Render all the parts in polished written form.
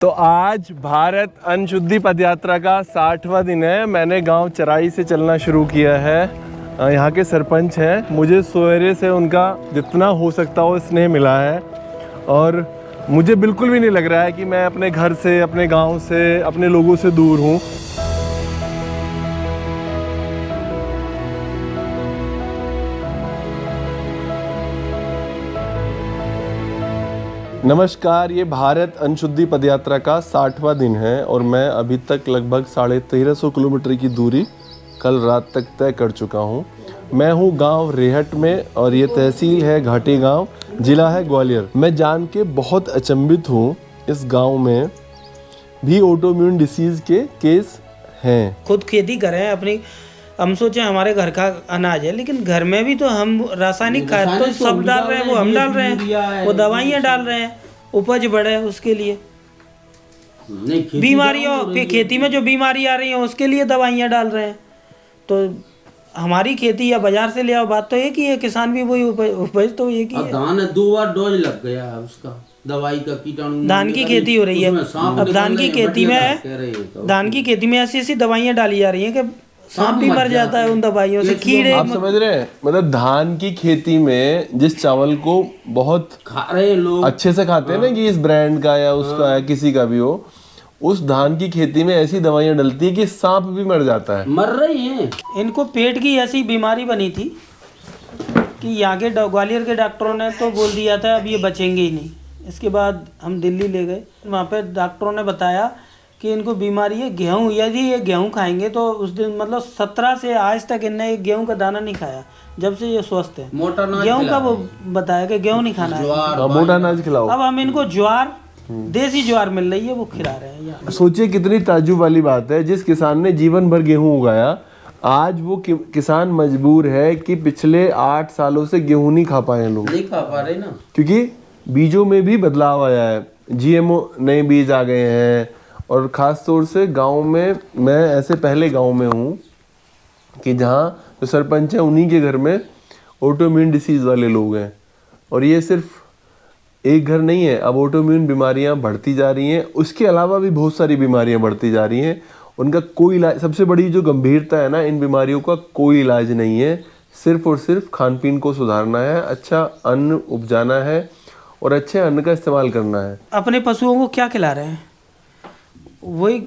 तो आज भारत अन्न शुद्धि पदयात्रा का 60वां दिन है। मैंने गांव चराई से चलना शुरू किया है। यहाँ के सरपंच हैं, मुझे सवेरे से उनका जितना हो सकता हो स्नेह मिला है और मुझे बिल्कुल भी नहीं लग रहा है कि मैं अपने घर से, अपने गांव से, अपने लोगों से दूर हूँ। नमस्कार, ये भारत अन्न शुद्धि पदयात्रा का 60वां दिन है और मैं अभी तक लगभग 1350 किलोमीटर की दूरी कल रात तक तय कर चुका हूँ। मैं हूँ गांव रेहट में और ये तहसील है घाटी गांव, जिला है ग्वालियर। मैं जान के बहुत अचंभित हूँ, इस गांव में भी ऑटोइम्यून डिसीज़ के केस हैं। खुद खेती करें अपनी, हम सोचे हमारे घर का अनाज है, लेकिन घर में भी तो हम रासायनिक खाद तो सब डाल रहे हैं, वो हम डाल रहे हैं, वो दवाइयाँ डाल रहे हैं, उपज बढ़े उसके लिए। बीमारियों की खेती में जो बीमारी आ रही है उसके लिए दवाइयाँ डाल रहे हैं। तो हमारी खेती या बाजार से ले आओ, बात तो एक ही है, किसान भी वही उपज तो एक ही है। धान 2 बार डोज लग गया है उसका, दवाई का, कीटाणु। धान की खेती हो रही है, अब धान की खेती में ऐसी ऐसी दवाइयाँ डाली जा रही हैं कि सांप भी मर जाता है उन दवाइयों से, कीड़े। आप समझ रहे हैं, मतलब धान की खेती में जिस चावल को बहुत खा रहे लोग, अच्छे से खाते हैं ना, कि इस ब्रांड का या उसका या किसी का भी हो, उस धान की खेती में ऐसी दवाइयां डलती है कि सांप भी मर जाता है, मर रही हैं। इनको पेट की ऐसी बीमारी बनी थी कि यहाँ के ग्वालियर के डॉक्टरों ने तो बोल दिया था अब ये बचेंगे ही नहीं। इसके बाद हम दिल्ली ले गए, वहाँ पे डॉक्टरों ने बताया कि इनको बीमारी है गेहूँ, यदि ये गेहूँ खाएंगे तो उस दिन मतलब 17 से आज तक इनने एक गेहूँ का दाना नहीं खाया जब से ये स्वस्थ है। मोटा अनाज गेहूँ का वो बताया कि गेहूँ नहीं खाना है, मोटा अनाज खिलाओ। अब हम इनको ज्वार, देसी ज्वार मिल रही है, वो खिला रहे हैं यहाँ। सोचिए कितनी ताज्जुब वाली बात है, जिस किसान ने जीवन भर गेहूं उगाया, आज वो किसान मजबूर है कि पिछले 8 सालों से गेहूं नहीं खा पाए लोग। नहीं खा पा रहे ना, क्योंकि बीजों में भी बदलाव आया है, जीएमओ नए बीज आ गए हैं। और ख़ास तौर से गांव में, मैं ऐसे पहले गांव में हूँ कि जहाँ जो सरपंच हैं उन्हीं के घर में ऑटोइम्यून डिसीज़ वाले लोग हैं। और ये सिर्फ एक घर नहीं है, अब ऑटोइम्यून बीमारियाँ बढ़ती जा रही हैं, उसके अलावा भी बहुत सारी बीमारियाँ बढ़ती जा रही हैं। उनका कोई इलाज, सबसे बड़ी जो गंभीरता है ना, इन बीमारियों का कोई इलाज नहीं है, सिर्फ और सिर्फ खान पीन को सुधारना है, अच्छा अन्न उपजाना है और अच्छे अन्न का इस्तेमाल करना है। अपने पशुओं को क्या खिला रहे हैं? वही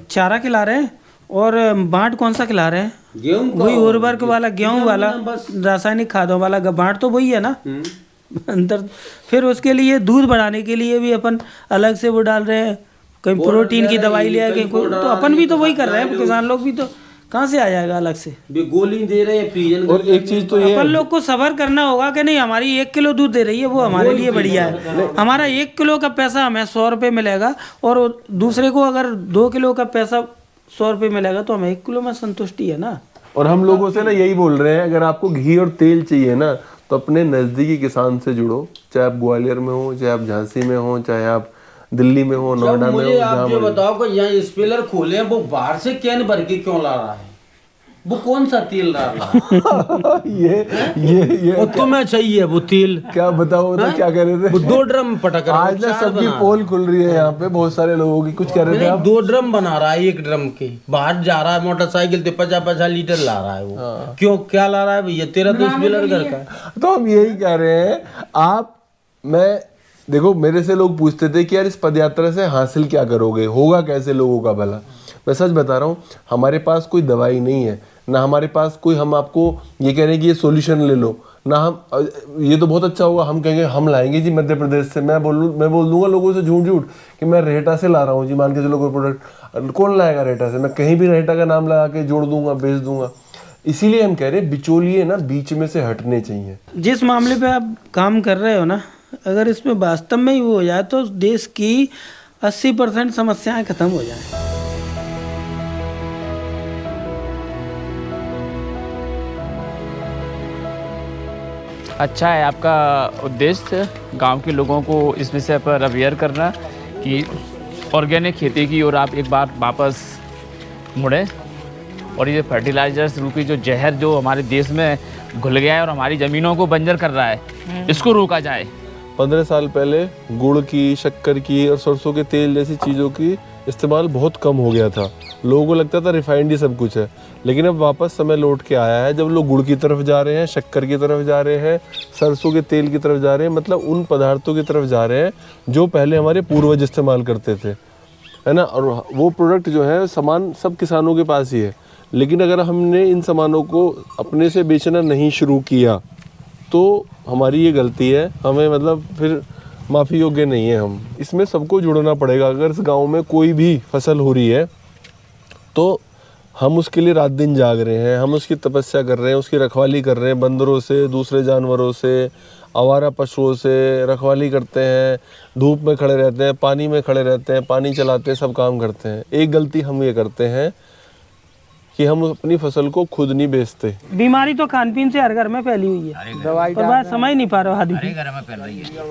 चारा खिला रहे हैं। और बांट कौन सा खिला रहे हैं? गेहूं, वही उर्वरक वाला, गेहूं वाला, रासायनिक खादों वाला बांट तो वही है ना अंतर। फिर उसके लिए दूध बढ़ाने के लिए भी अपन अलग से वो डाल रहे हैं, कहीं प्रोटीन की दवाई ले आए, तो अपन भी तो वही कर रहे हैं, किसान लोग भी तो कहाँ से आ जाएगा अलग से? गोली दे रहे हैं, फ्रीजन। और एक चीज तो ये अपन लोग को सब्र करना होगा कि नहीं, हमारी 1 किलो दूध दे रही है वो हमारे लिए बढ़िया है। हमारा 1 किलो का पैसा हमें 100 रुपये मिलेगा और दूसरे को अगर 2 किलो का पैसा 100 रुपये मिलेगा तो हमें 1 किलो में संतुष्टि है ना। और हम लोगों से ना यही बोल रहे हैं, अगर आपको घी और तेल चाहिए ना तो अपने नज़दीकी किसान से जुड़ो, चाहे आप ग्वालियर में हो, चाहे आप झांसी में हो, चाहे आप दिल्ली में हो, नोएडा में हो। मुझे आप जो बताओ कि यहाँ स्पेलर खोले हैं, वो बाहर से कैन भर के क्यों ला रहा है? वो कौन सा तेल डाल रहा है? ये वो तुम्हें चाहिए वो तेल? क्या बताओ तो क्या कह रहे थे? वो 2 ड्रम पटक रहा है। आज ना सबकी पोल खुल रही है यहाँ पे, बहुत सारे लोगों की। कुछ कह रहे थे आप? 2 ड्रम बना रहा है, 1 ड्रम के बाहर जा रहा है मोटरसाइकिल से, 50-50 लीटर ला रहा है वो। क्यों, क्या ला रहा है भैया? तेरा तो स्पेलर घर का है। तो हम यही कह रहे हैं, देखो मेरे से लोग पूछते थे कि यार इस पदयात्रा से हासिल क्या करोगे, होगा कैसे लोगों का भला। मैं सच बता रहा हूँ, हमारे पास कोई दवाई नहीं है ना, हमारे पास कोई, हम आपको ये कह रहे हैं कि ये सॉल्यूशन ले लो ना, हम ये तो बहुत अच्छा होगा, हम कहेंगे हम लाएंगे जी मध्य प्रदेश से। मैं बोल दूंगा लोगों से झूठ कि मैं रेहटा से ला रहा हूँ जी, मान के चलो कोई प्रोडक्ट। कौन लाएगा रेहटा से? मैं कहीं भी रेहटा का नाम लगा के जोड़ दूंगा, बेच दूंगा। इसीलिए हम कह रहे हैं बिचौलिए ना बीच में से हटने चाहिए। जिस मामले पे आप काम कर रहे हो ना, अगर इसमें वास्तव में ही वो हो जाए तो देश की 80% समस्याएं खत्म हो जाए। अच्छा है आपका उद्देश्य गांव के लोगों को इस विषय पर अवेयर करना कि ऑर्गेनिक खेती की ओर आप एक बार वापस मुड़ें और ये फर्टिलाइजर्स रूपी जो जहर जो हमारे देश में घुल गया है और हमारी ज़मीनों को बंजर कर रहा है, इसको रोका जाए। 15 साल पहले गुड़ की, शक्कर की और सरसों के तेल जैसी चीज़ों की इस्तेमाल बहुत कम हो गया था। लोगों को लगता था रिफाइंड ही सब कुछ है, लेकिन अब वापस समय लौट के आया है जब लोग गुड़ की तरफ जा रहे हैं, शक्कर की तरफ जा रहे हैं, सरसों के तेल की तरफ जा रहे हैं, मतलब उन पदार्थों की तरफ जा रहे हैं जो पहले हमारे पूर्वज इस्तेमाल करते थे, है ना। और वो प्रोडक्ट जो है, सामान सब किसानों के पास ही है, लेकिन अगर हमने इन सामानों को अपने से बेचना नहीं शुरू किया तो हमारी ये गलती है, हमें मतलब फिर माफ़ी योग्य नहीं है हम। इसमें सबको जुड़ना पड़ेगा। अगर इस गांव में कोई भी फसल हो रही है तो हम उसके लिए रात दिन जाग रहे हैं, हम उसकी तपस्या कर रहे हैं, उसकी रखवाली कर रहे हैं, बंदरों से, दूसरे जानवरों से, आवारा पशुओं से रखवाली करते हैं, धूप में खड़े रहते हैं, पानी में खड़े रहते हैं, पानी चलाते हैं, सब काम करते हैं। एक गलती हम ये करते हैं कि हम अपनी फसल को खुद नहीं बेचते। बीमारी तो खान पीन से हर घर में फैली हुई है, दवाई पर बात समझ नहीं पा रहा आदमी।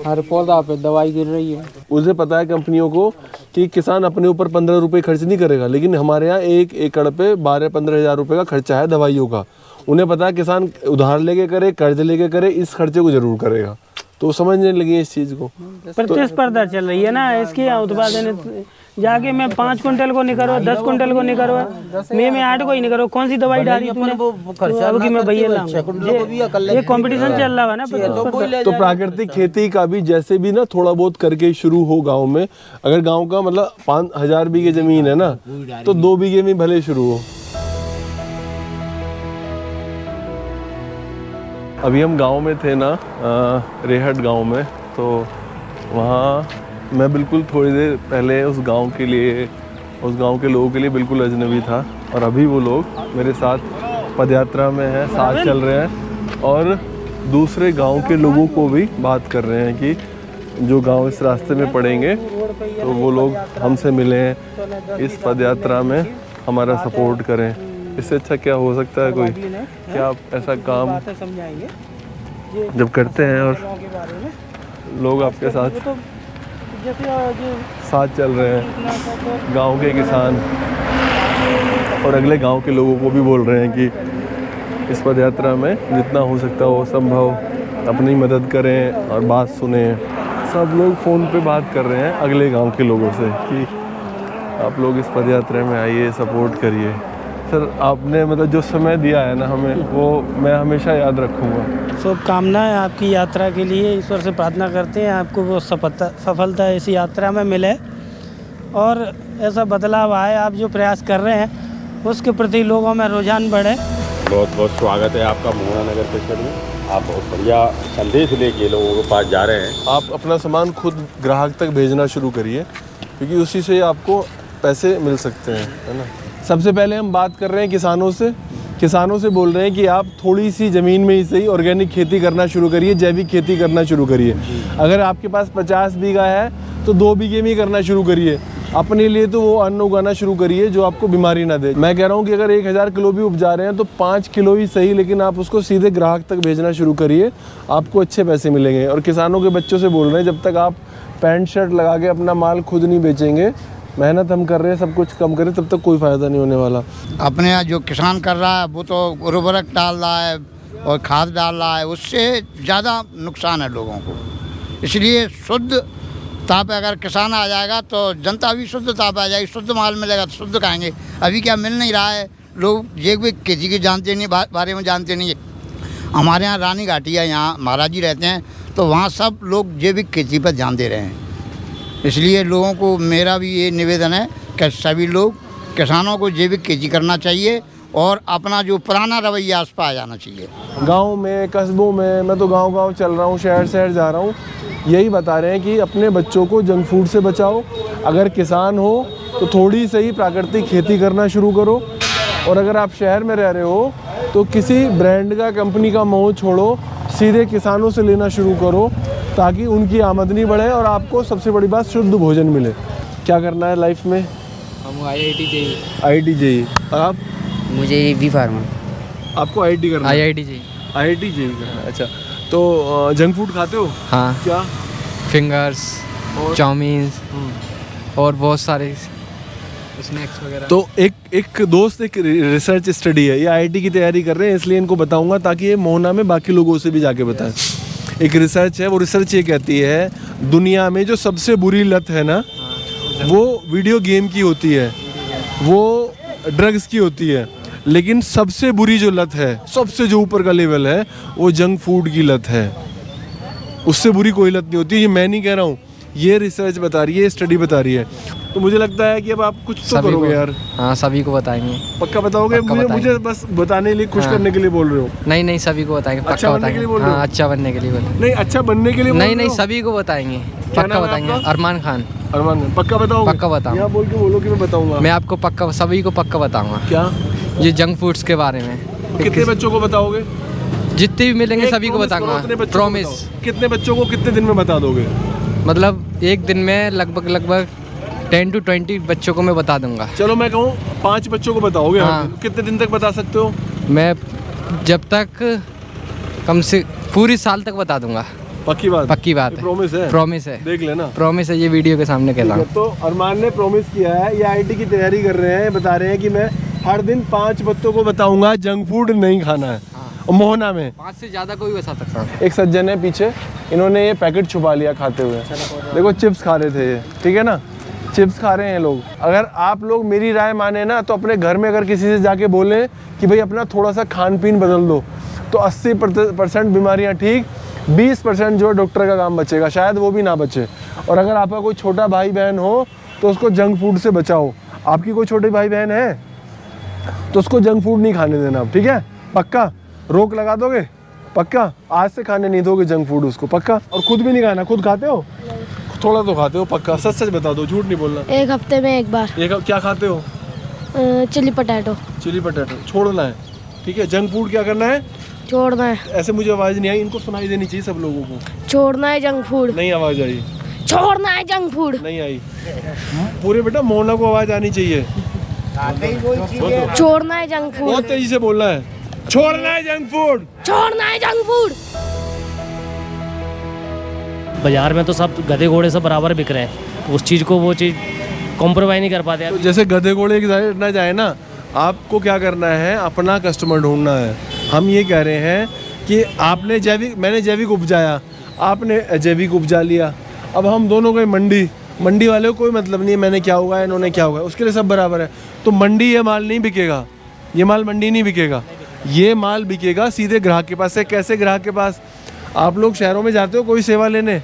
हर पौधा पे दवाई गिर रही है। उसे पता है कंपनियों को कि किसान अपने ऊपर 15 रुपये खर्च नहीं करेगा, लेकिन हमारे यहाँ 1 एकड़ पे 12-15 हज़ार रुपये का खर्चा है दवाइयों का। उन्हें पता है किसान उधार लेके करे, कर्ज लेके करे, इस खर्चे को जरूर करेगा, तो समझने लगे इस चीज़ को। प्रतिस्पर्धा चल रही है ना, इसके उत्पादन जाके मैं 5 कुंटल को नहीं करवा, 10 कुंटल को नहीं करवा, मैं 8 को ही नहीं करवा, कौन सी दवाई डाली तूने, अब कि मैं भैया ये कंपटीशन चल रहा है ना। तो प्राकृतिक खेती का भी जैसे भी ना थोड़ा बहुत करके शुरू हो गांव में। अगर गांव का मतलब 5,000 बीघे जमीन है ना, तो 2 बीघे में भले शुरू हो। अभी हम गांव में थे ना, रेहट गांव में, तो वहाँ मैं बिल्कुल थोड़ी देर पहले उस गांव के लिए, उस गांव के लोगों के लिए बिल्कुल अजनबी था, और अभी वो लोग मेरे साथ पदयात्रा में हैं, साथ चल रहे हैं और दूसरे गांव के लोगों को भी बात कर रहे हैं कि जो गांव इस रास्ते में पड़ेंगे तो वो लोग हमसे मिलें, इस पदयात्रा में हमारा सपोर्ट करें। इससे अच्छा क्या हो सकता है कोई, क्या आप ऐसा काम जब करते हैं और लोग आपके साथ चल रहे हैं, गांव के किसान और अगले गांव के लोगों को भी बोल रहे हैं कि इस पदयात्रा में जितना हो सकता हो संभव अपनी मदद करें और बात सुने। सब लोग फ़ोन पे बात कर रहे हैं अगले गांव के लोगों से कि आप लोग इस पदयात्रा में आइए, सपोर्ट करिए। सर, आपने मतलब जो समय दिया है ना हमें, वो मैं हमेशा याद रखूँगा। शुभकामनाएं आपकी यात्रा के लिए, ईश्वर से प्रार्थना करते हैं आपको वो सफलता इस यात्रा में मिले और ऐसा बदलाव आए। आप जो प्रयास कर रहे हैं उसके प्रति लोगों में रुझान बढ़े। बहुत बहुत स्वागत है आपका मोहना नगर परिषद में। आप बहुत बढ़िया संदेश लेके लोगों के पास जा रहे हैं। आप अपना सामान खुद ग्राहक तक भेजना शुरू करिए, क्योंकि उसी से आपको पैसे मिल सकते हैं, है ना। सबसे पहले हम बात कर रहे हैं किसानों से बोल रहे हैं कि आप थोड़ी सी ज़मीन में ही सही ऑर्गेनिक खेती करना शुरू करिए, जैविक खेती करना शुरू करिए। अगर आपके पास 50 बीघा है तो 2 बीघे में ही करना शुरू करिए। अपने लिए तो वो अन्न उगाना शुरू करिए जो आपको बीमारी ना दे। मैं कह रहा हूँ कि अगर 1000 किलो भी उपजा रहे हैं तो 5 किलो ही सही, लेकिन आप उसको सीधे ग्राहक तक भेजना शुरू करिए, आपको अच्छे पैसे मिलेंगे। और किसानों के बच्चों से बोल रहे हैं, जब तक आप पैंट शर्ट लगा के अपना माल खुद नहीं बेचेंगे, मेहनत हम कर रहे हैं, सब कुछ कम करें, तब तक कोई फ़ायदा नहीं होने वाला। अपने यहाँ जो किसान कर रहा है वो तो उर्वरक डाल रहा है और खाद डाल रहा है, उससे ज़्यादा नुकसान है लोगों को। इसलिए शुद्धता पे अगर किसान आ जाएगा तो जनता भी शुद्धता पे आ जाएगी, शुद्ध माल मिलेगा तो शुद्ध खाएंगे। अभी क्या मिल नहीं रहा है, लोग जैविक खेती की जानते नहीं, बारे में जानते नहीं है। हमारे यहाँ रानी घाटी है, यहाँ महाराज जी रहते हैं, तो वहाँ सब लोग जैविक खेती पर ध्यान दे रहे हैं। इसलिए लोगों को मेरा भी ये निवेदन है कि सभी लोग किसानों को जैविक खेती करना चाहिए और अपना जो पुराना रवैया उस पर आ जाना चाहिए। गांव में, कस्बों में, मैं तो गांव-गांव चल रहा हूँ, शहर जा रहा हूँ, यही बता रहे हैं कि अपने बच्चों को जंक फूड से बचाओ। अगर किसान हो तो थोड़ी सही प्राकृतिक खेती करना शुरू करो, और अगर आप शहर में रह रहे हो तो किसी ब्रांड का, कंपनी का मोह छोड़ो, सीधे किसानों से लेना शुरू करो, ताकि उनकी आमदनी बढ़े और आपको सबसे बड़ी बात शुद्ध भोजन मिले। क्या करना है लाइफ में? हम IIT JEE। और आप? मुझे बी फार्मा। आपको IIT करना है? IIT JEE करना है। अच्छा, तो जंक फूड खाते हो? हाँ। क्या? फिंगर्स, चाउमीन और बहुत सारे स्नैक्स वगैरह। तो एक दोस्त, एक रिसर्च स्टडी है, ये IIT की तैयारी कर रहे हैं, इसलिए इनको बताऊंगा ताकि ये मोहना में बाकी लोगों से भी जाके बताएं। एक रिसर्च है, वो रिसर्च ये कहती है दुनिया में जो सबसे बुरी लत है ना, वो वीडियो गेम की होती है, वो ड्रग्स की होती है, लेकिन सबसे बुरी जो लत है, सबसे जो ऊपर का लेवल है, वो जंक फूड की लत है। उससे बुरी कोई लत नहीं होती। ये मैं नहीं कह रहा हूँ, ये रिसर्च बता रही है, स्टडी बता रही है। तो मुझे लगता है कि अब आप कुछ तो करोगे यार। हाँ, सभी को बताएंगे। पक्का बताओगे? मुझे बस बताने के लिए, खुश करने के लिए बोल रहे हो? नहीं, सभी को बताएंगे, पक्का अच्छा बनने के लिए बोल रहे हो? हाँ, अच्छा बनने के लिए बोल। नहीं, अच्छा बनने के लिए बोल रहे हो? नहीं, सभी को बताएंगे, पक्का बताएंगे। अरमान खान। पक्का बताओगे? पक्का बताऊंगा। यहाँ बोल के बोलो कि मैं बताऊंगा। मैं आपको पक्का, सभी को पक्का बताऊंगा। क्या? ये जंक फूड्स के बारे में। कितने बच्चों को बताओगे? जितने भी मिलेंगे सभी को बताऊंगा, प्रॉमिस। कितने बच्चों को कितने दिन में बता दोगे? मतलब एक दिन में लगभग 10 to 20 बच्चों को मैं बता दूंगा। चलो मैं कहूँ 5 बच्चों को बताओगे? हाँ। कितने दिन तक बता सकते हो? मैं जब तक कम से पूरी साल तक बता दूंगा। पक्की बात? पक्की बात है। प्रॉमिस है? प्रॉमिस है, देख लेना। प्रॉमिस है, ये वीडियो के सामने कहता हूँ। तो अरमान ने प्रॉमिस किया है, ये आईटी की तैयारी कर रहे हैं, बता रहे हैं कि मैं हर दिन 5 बच्चों को बताऊंगा जंक फूड नहीं खाना है। मोहना में 5 से ज़्यादा कोई बता सकता है। एक सज्जन है पीछे, इन्होंने ये पैकेट छुपा लिया खाते हुए। देखो चिप्स खा रहे थे ये, ठीक है ना, चिप्स खा रहे हैं लोग। अगर आप लोग मेरी राय माने ना, तो अपने घर में अगर किसी से जाके बोलें कि भाई अपना थोड़ा सा खान पीन बदल दो, तो 80% बीमारियां ठीक, 20% जो डॉक्टर का काम बचेगा, शायद वो भी ना बचे। और अगर आपका कोई छोटा भाई बहन हो तो उसको जंक फूड से बचाओ। आपकी कोई छोटे भाई बहन है तो उसको जंक फूड नहीं खाने देना, ठीक है? पक्का रोक लगा दोगे? पक्का आज से खाने नहीं दोगे जंक फूड उसको? पक्का? और खुद भी नहीं खाना? खुद खाते हो? थोड़ा तो खाते हो? पक्का? सच सच बता दो, झूठ नहीं बोलना। एक हफ्ते में एक बार। क्या खाते हो? Chilli potato. चिली पटाटो छोड़ना है, ठीक है? जंक फूड क्या करना है? छोड़ना है। ऐसे मुझे आवाज़ नहीं आई, इनको सुनाई देनी चाहिए सब लोगों को। छोड़ना है जंक फूड। नहीं आवाज़ आई। छोड़ना है जंक फूड। नहीं आई। पूरे बेटा मोना को आवाज़ आनी चाहिए। छोड़ना है जंक फूड। बहुत तेजी से बोलना है। छोड़ना है जंक फूड। छोड़ना है जंक फूड। बाजार में तो सब गधे घोड़े सब बराबर बिक रहे हैं, उस चीज़ को वो चीज़ कॉम्प्रोमाइज़ नहीं कर पाते। तो जैसे गधे घोड़े ना जाए ना, आपको क्या करना है? अपना कस्टमर ढूंढना है। हम ये कह रहे हैं कि आपने मैंने जैविक उपजाया, आपने जैविक उपजा लिया, अब हम दोनों गए मंडी वाले को कोई मतलब नहीं है मैंने क्या उगाया, इन्होंने क्या उगाया, उसके लिए सब बराबर है। तो मंडी ये माल नहीं बिकेगा, ये माल मंडी नहीं बिकेगा, ये माल बिकेगा सीधे ग्राहक के पास से। कैसे ग्राहक के पास? आप लोग शहरों में जाते हो कोई सेवा लेने,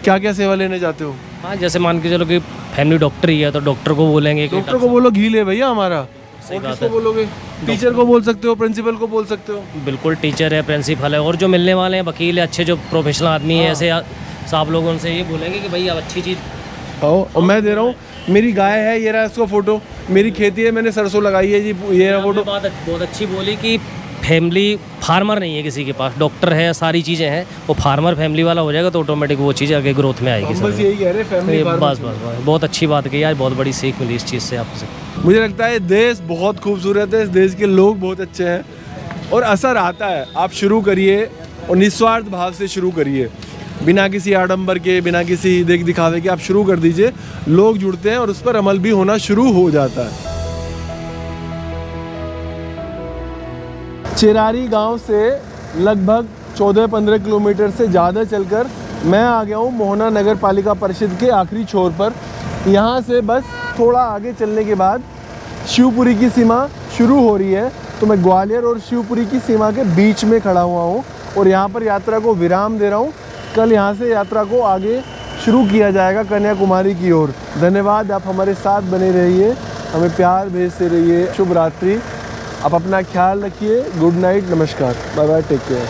क्या क्या सेवा लेने जाते हो? हाँ, जैसे मान के चलो कि फैमिली डॉक्टर ही है तो डॉक्टर को बोलेंगे कि डॉक्टर को बोलो घी ले भैया हमारा। सही बात किसको बोलोगे? टीचर को बोल सकते हो, प्रिंसिपल को बोल सकते हो। बिल्कुल, टीचर है, प्रिंसिपल है, और जो मिलने वाले हैं वकील है, अच्छे जो प्रोफेशनल आदमी है, ऐसे साहब लोग उनसे ये बोलेंगे कि भाई आप अच्छी चीज़ आओ। और मैं दे रहा हूँ, मेरी गाय है, ये रहा इसका फोटो, मेरी खेती है, मैंने सरसों लगाई है जी, ये रहा फोटो। बात बहुत अच्छी बोली कि फैमिली फार्मर नहीं है किसी के पास, डॉक्टर है, सारी चीज़ें हैं, वो फार्मर फैमिली वाला हो जाएगा तो ऑटोमेटिक वो चीज़ आगे ग्रोथ में आएगी। बस यही कह रहे हैं, फैमिली बस बहुत अच्छी बात कही आज, बहुत बड़ी सीख मिली इस चीज़ से आपसे। मुझे लगता है देश बहुत खूबसूरत है, इस देश के लोग बहुत अच्छे हैं और असर आता है। आप शुरू करिए और निस्वार्थ भाव से शुरू करिए, बिना किसी आडंबर के, बिना किसी देख दिखावे के आप शुरू कर दीजिए। लोग जुड़ते हैं और उस पर अमल भी होना शुरू हो जाता है। चिरारी गांव से लगभग 14-15 किलोमीटर से ज़्यादा चलकर मैं आ गया हूँ मोहना नगर पालिका परिषद के आखिरी छोर पर। यहाँ से बस थोड़ा आगे चलने के बाद शिवपुरी की सीमा शुरू हो रही है, तो मैं ग्वालियर और शिवपुरी की सीमा के बीच में खड़ा हुआ हूँ और यहाँ पर यात्रा को विराम दे रहा हूँ। कल यहाँ से यात्रा को आगे शुरू किया जाएगा कन्याकुमारी की ओर। धन्यवाद, आप हमारे साथ बने रहिए, हमें प्यार भेजते रहिए। शुभ रात्रि, आप अपना ख्याल रखिए। गुड नाइट, नमस्कार, बाय बाय, टेक केयर।